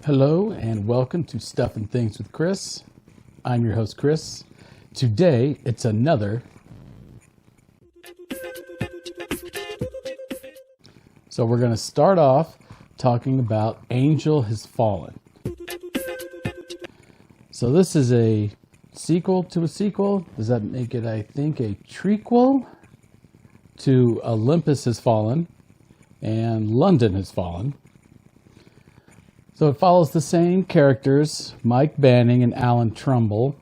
Hello and welcome to Stuff and Things with Chris. I'm your host Chris. Today it's another. So we're going to start off talking about Angel Has Fallen. So this is a sequel to a sequel. Does that make it, I think, a trequel to Olympus Has Fallen and London Has Fallen? So it follows the same characters, Mike Banning and Alan Trumbull.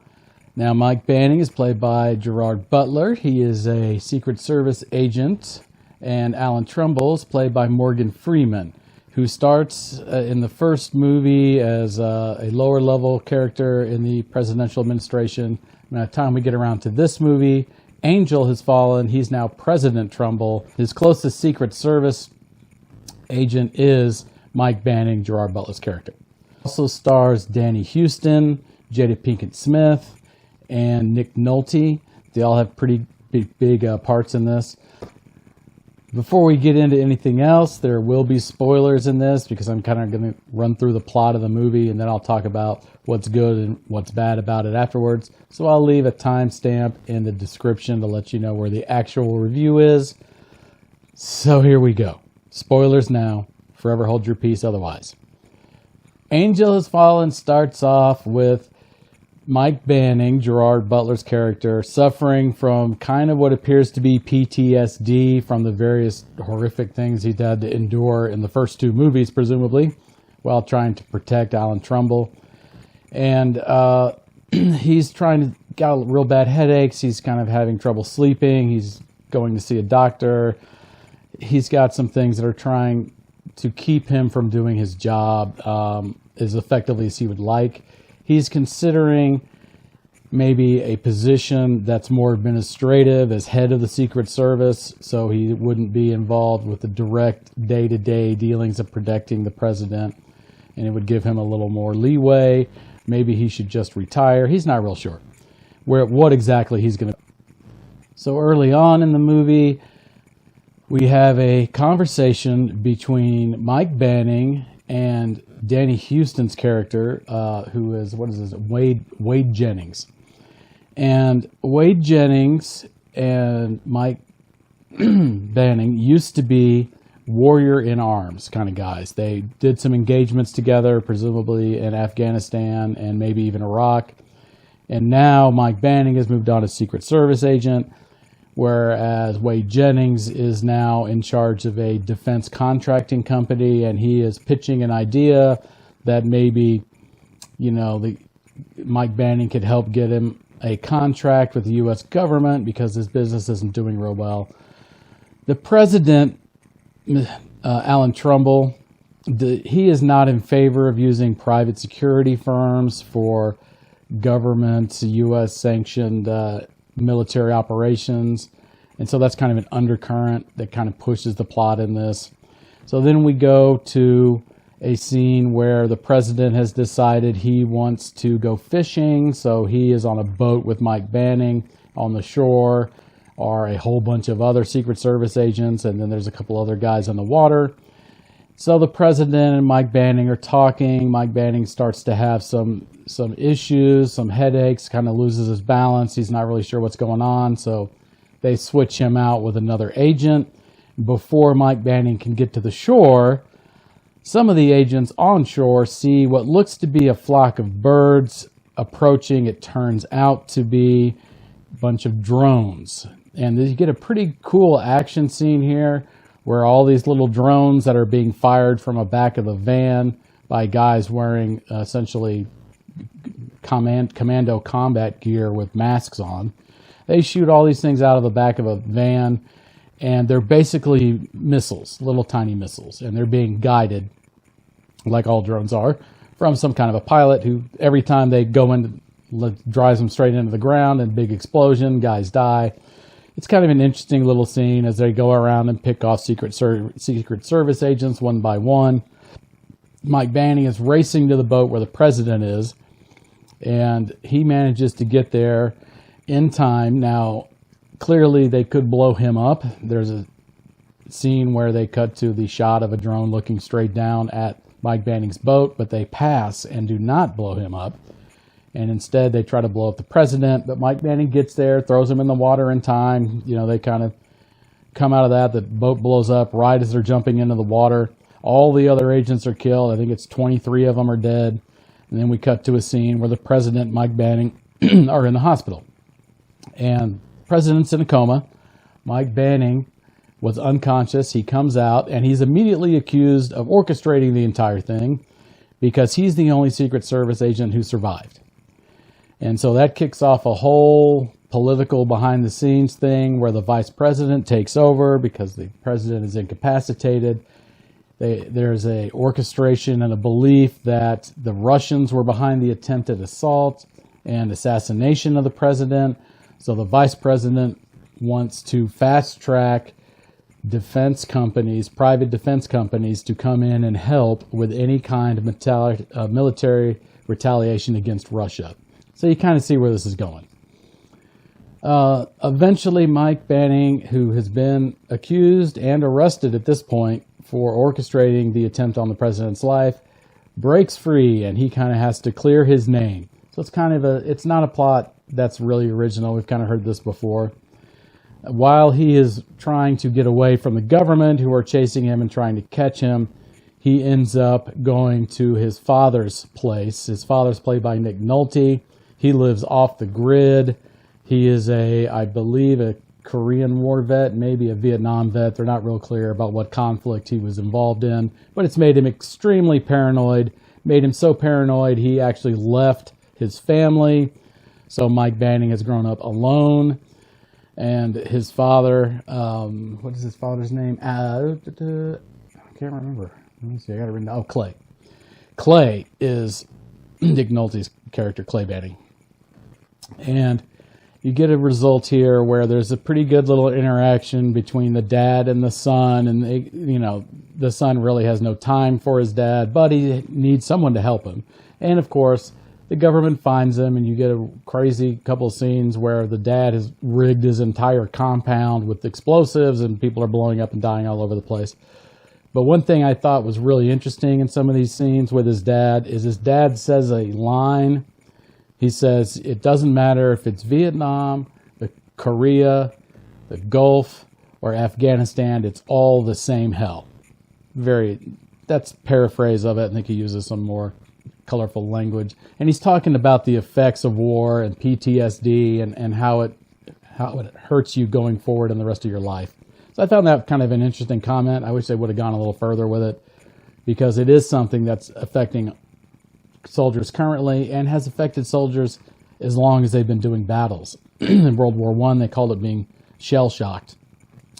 Now, Mike Banning is played by Gerard Butler. He is a Secret Service agent. And Alan Trumbull is played by Morgan Freeman, who starts in the first movie as a lower-level character in the presidential administration. By the time we get around to this movie, Angel Has Fallen. He's now President Trumbull. His closest Secret Service agent is Mike Banning, Gerard Butler's character. Also stars Danny Houston, Jada Pinkett Smith, and Nick Nolte. They all have pretty big parts in this. Before we get into anything else, there will be spoilers in this because I'm kind of going to run through the plot of the movie and then I'll talk about what's good and what's bad about it afterwards. So I'll leave a timestamp in the description to let you know where the actual review is. So here we go. Spoilers now. Forever hold your peace otherwise. Angel Has Fallen starts off with Mike Banning, Gerard Butler's character, suffering from kind of what appears to be PTSD from the various horrific things he'd had to endure in the first two movies, presumably, while trying to protect Alan Trumbull. And he's got real bad headaches. He's kind of having trouble sleeping. He's going to see a doctor. He's got some things that are trying to keep him from doing his job as effectively as he would like. He's considering maybe a position that's more administrative as head of the Secret Service, so he wouldn't be involved with the direct day-to-day dealings of protecting the president, and it would give him a little more leeway. Maybe he should just retire. He's not real sure what exactly he's going to do. So early on in the movie, we have a conversation between Mike Banning and Danny Houston's character, who is, Wade Jennings. And Wade Jennings and Mike Banning used to be warrior in arms kind of guys. They did some engagements together, presumably in Afghanistan and maybe even Iraq. And now Mike Banning has moved on as Secret Service agent, whereas Wade Jennings is now in charge of a defense contracting company, and he is pitching an idea that maybe, Mike Banning could help get him a contract with the U.S. government because his business isn't doing real well. The president, Alan Trumbull, he is not in favor of using private security firms for government, U.S. sanctioned military operations, and so that's kind of an undercurrent that kind of pushes the plot in this. So then we go to a scene where the president has decided he wants to go fishing, so he is on a boat with Mike Banning. On the shore are a whole bunch of other Secret Service agents, and then there's a couple other guys on the water. So the president and Mike Banning are talking. Mike Banning starts to have some issues, some headaches, kind of loses his balance. He's not really sure what's going on, so they switch him out with another agent. Before Mike Banning can get to the shore, some of the agents on shore see what looks to be a flock of birds approaching. It turns out to be a bunch of drones. And you get a pretty cool action scene here where all these little drones that are being fired from a back of a van by guys wearing essentially commando combat gear with masks on. They shoot all these things out of the back of a van, and they're basically missiles, little tiny missiles, and they're being guided, like all drones are, from some kind of a pilot who, every time they go in, drives them straight into the ground, and big explosion, guys die. It's kind of an interesting little scene as they go around and pick off Secret Service agents one by one. Mike Banning is racing to the boat where the president is, and he manages to get there in time. Now, clearly they could blow him up. There's a scene where they cut to the shot of a drone looking straight down at Mike Banning's boat, but they pass and do not blow him up. And instead, they try to blow up the president. But Mike Banning gets there, throws him in the water in time. You know, they kind of come out of that. The boat blows up right as they're jumping into the water. All the other agents are killed. I think it's 23 of them are dead. And then we cut to a scene where the president, Mike Banning, are in the hospital. And the president's in a coma. Mike Banning was unconscious. He comes out, and he's immediately accused of orchestrating the entire thing because he's the only Secret Service agent who survived. And so that kicks off a whole political behind-the-scenes thing where the vice president takes over because the president is incapacitated. There's a orchestration and a belief that the Russians were behind the attempted assault and assassination of the president. So the vice president wants to fast-track defense companies, private defense companies, to come in and help with any kind of military retaliation against Russia. So you kind of see where this is going. Eventually, Mike Banning, who has been accused and arrested at this point for orchestrating the attempt on the president's life, breaks free, and he kind of has to clear his name. So it's kind of it's not a plot that's really original. We've kind of heard this before. While he is trying to get away from the government who are chasing him and trying to catch him, he ends up going to his father's place. His father's played by Nick Nolte. He lives off the grid. He is I believe, a Korean War vet, maybe a Vietnam vet. They're not real clear about what conflict he was involved in, but it's made him extremely paranoid, made him so paranoid he actually left his family. So Mike Banning has grown up alone, and his father, what is his father's name? I can't remember. Let me see, I got it written down. Oh, Clay. Clay is Nick Nolte's character, Clay Banning. And you get a result here where there's a pretty good little interaction between the dad and the son, and the son really has no time for his dad, but he needs someone to help him. And of course, the government finds him, and you get a crazy couple of scenes where the dad has rigged his entire compound with explosives, and people are blowing up and dying all over the place. But one thing I thought was really interesting in some of these scenes with his dad is his dad says a line. He says, it doesn't matter if it's Vietnam, Korea, the Gulf, or Afghanistan, it's all the same hell. That's paraphrase of it. I think he uses some more colorful language. And he's talking about the effects of war and PTSD and how it hurts you going forward in the rest of your life. So I found that kind of an interesting comment. I wish they would have gone a little further with it, because it is something that's affecting soldiers currently and has affected soldiers as long as they've been doing battles. In World War I, they called it being shell-shocked.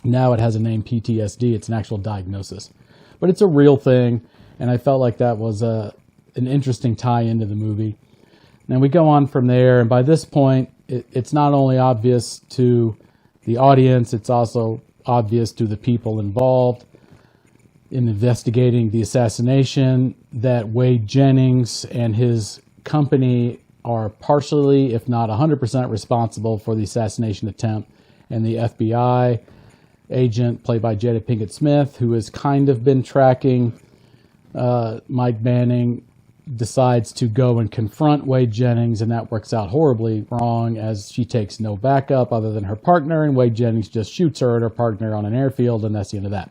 Now it has a name, PTSD. It's an actual diagnosis. But it's a real thing, and I felt like that was an interesting tie into the movie. Now we go on from there, and by this point, it's not only obvious to the audience, it's also obvious to the people involved in investigating the assassination that Wade Jennings and his company are partially, if not 100% responsible for the assassination attempt. And the FBI agent, played by Jada Pinkett Smith, who has kind of been tracking Mike Banning, decides to go and confront Wade Jennings, and that works out horribly wrong as she takes no backup other than her partner, and Wade Jennings just shoots her and her partner on an airfield, and that's the end of that.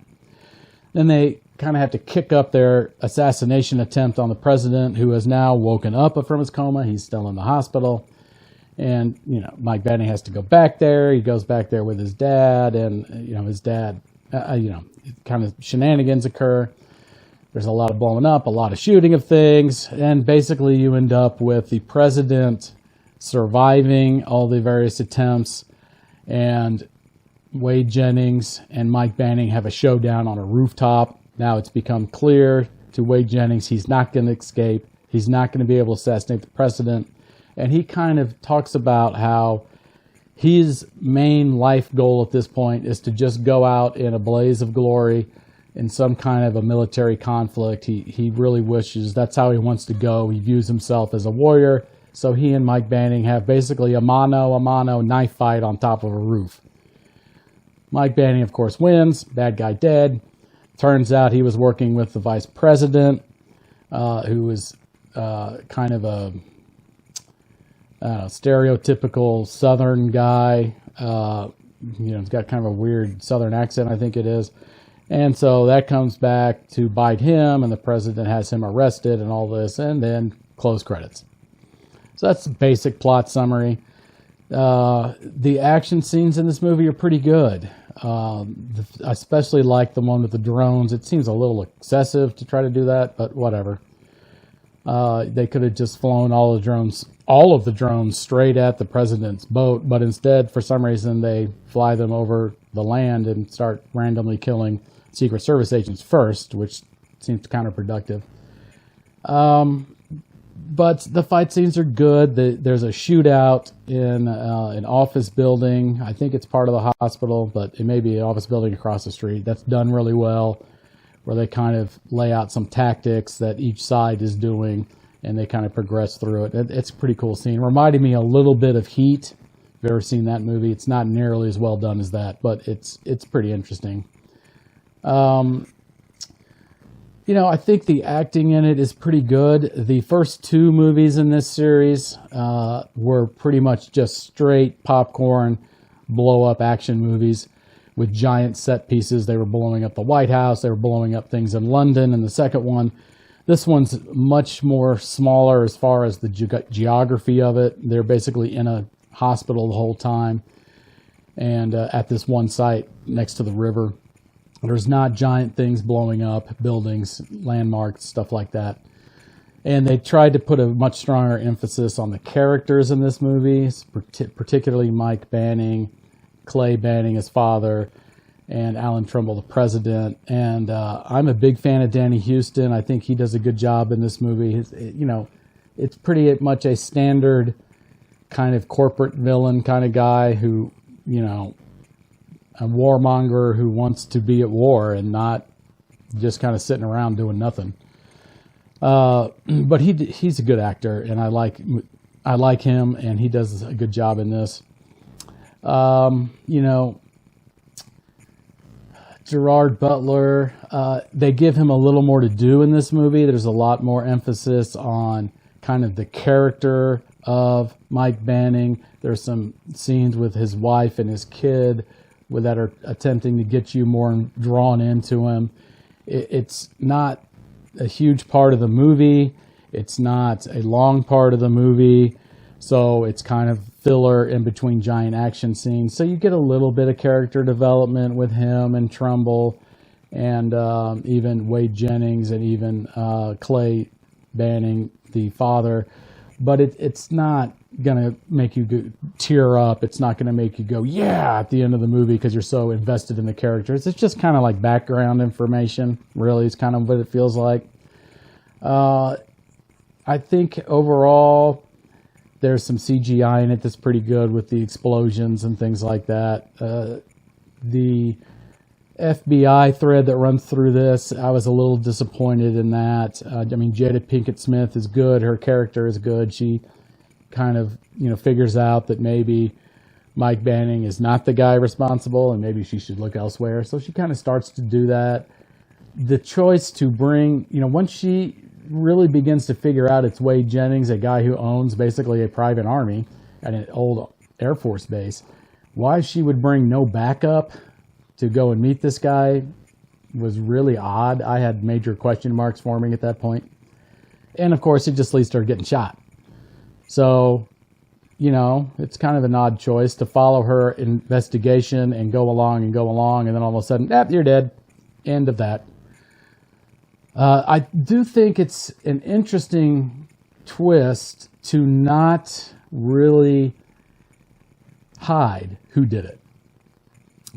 Then they kind of have to kick up their assassination attempt on the president, who has now woken up from his coma. He's still in the hospital. And, Mike Banning has to go back there. He goes back there with his dad, and, his dad, kind of shenanigans occur. There's a lot of blowing up, a lot of shooting of things, and basically you end up with the president surviving all the various attempts, and Wade Jennings and Mike Banning have a showdown on a rooftop. Now it's become clear to Wade Jennings he's not going to escape. He's not going to be able to assassinate the president. And he kind of talks about how his main life goal at this point is to just go out in a blaze of glory in some kind of a military conflict. He really wishes that's how he wants to go. He views himself as a warrior. So he and Mike Banning have basically a mano-a-mano knife fight on top of a roof. Mike Banning, of course, wins. Bad guy dead. Turns out he was working with the vice president. who was kind of a stereotypical Southern guy. He's got kind of a weird Southern accent, I think it is. And so that comes back to bite him, and the president has him arrested and all this, and then close credits. So that's the basic plot summary. The action scenes in this movie are pretty good. I especially like the one with the drones. It seems a little excessive to try to do that, but whatever. They could have just flown all of the drones straight at the president's boat, but instead, for some reason, they fly them over the land and start randomly killing Secret Service agents first, which seems counterproductive. But the fight scenes are good. There's a shootout in an office building. I think it's part of the hospital, but it may be an office building across the street. That's done really well, where they kind of lay out some tactics that each side is doing, and they kind of progress through it. It's a pretty cool scene. Reminded me a little bit of Heat. If you've ever seen that movie, it's not nearly as well done as that, but it's pretty interesting. I think the acting in it is pretty good. The first two movies in this series were pretty much just straight popcorn, blow-up action movies with giant set pieces. They were blowing up the White House. They were blowing up things in London. And the second one, this one's much more smaller as far as the geography of it. They're basically in a hospital the whole time and at this one site next to the river. There's not giant things blowing up, buildings, landmarks, stuff like that. And they tried to put a much stronger emphasis on the characters in this movie, particularly Mike Banning, Clay Banning, his father, and Alan Trumbull, the president. And I'm a big fan of Danny Houston. I think he does a good job in this movie. It's pretty much a standard kind of corporate villain kind of guy who, a warmonger who wants to be at war and not just kind of sitting around doing nothing. But he's a good actor, and I like him, and he does a good job in this. Gerard Butler, they give him a little more to do in this movie. There's a lot more emphasis on kind of the character of Mike Banning. There's some scenes with his wife and his kid that are attempting to get you more drawn into him. It's not a huge part of the movie. It's not a long part of the movie. So it's kind of filler in between giant action scenes. So you get a little bit of character development with him and Trumbull and even Wade Jennings and even Clay Banning, the father. But it's not going to make you tear up. It's not going to make you go, yeah, at the end of the movie because you're so invested in the characters. It's just kind of like background information, really, is kind of what it feels like. I think overall there's some CGI in it that's pretty good with the explosions and things like that. The FBI thread that runs through this, I was a little disappointed in that. Jada Pinkett Smith is good. Her character is good. She kind of, figures out that maybe Mike Banning is not the guy responsible and maybe she should look elsewhere. So she kind of starts to do that. The choice to bring, once she really begins to figure out it's Wade Jennings, a guy who owns basically a private army at an old Air Force base, why she would bring no backup to go and meet this guy was really odd. I had major question marks forming at that point. And of course, it just leads to her getting shot. So, it's kind of an odd choice to follow her investigation and go along, and then all of a sudden, you're dead. End of that. I do think it's an interesting twist to not really hide who did it.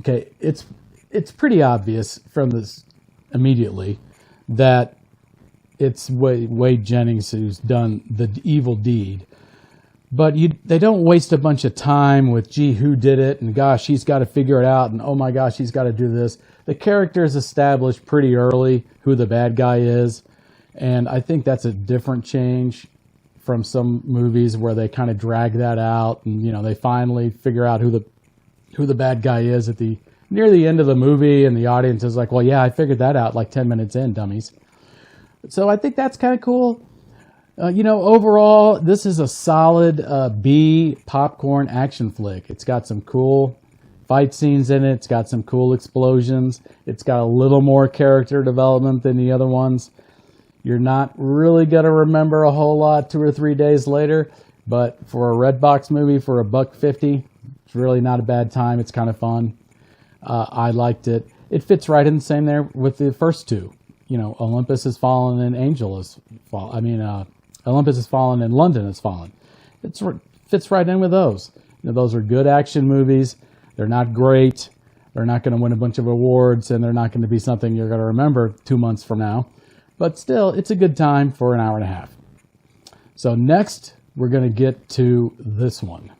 Okay, it's pretty obvious from this immediately that it's Wade Jennings who's done the evil deed. But they don't waste a bunch of time with, gee, who did it? And gosh, he's got to figure it out. And oh my gosh, he's got to do this. The character is established pretty early who the bad guy is. And I think that's a different change from some movies where they kind of drag that out. And, they finally figure out who the bad guy is near the end of the movie. And the audience is like, well, yeah, I figured that out like 10 minutes in, dummies. So I think that's kind of cool. You know, overall, this is a solid B popcorn action flick. It's got some cool fight scenes in it. It's got some cool explosions. It's got a little more character development than the other ones. You're not really going to remember a whole lot 2 or 3 days later, but for a Redbox movie for $1.50, it's really not a bad time. It's kind of fun. I liked it. It fits right in the same there with the first two. You know, Olympus Has Fallen and Angel Has Fallen. Olympus Has Fallen and London Has Fallen. It fits right in with those. You know, those are good action movies. They're not great. They're not going to win a bunch of awards, and they're not going to be something you're going to remember 2 months from now. But still, it's a good time for an hour and a half. So next, we're going to get to this one.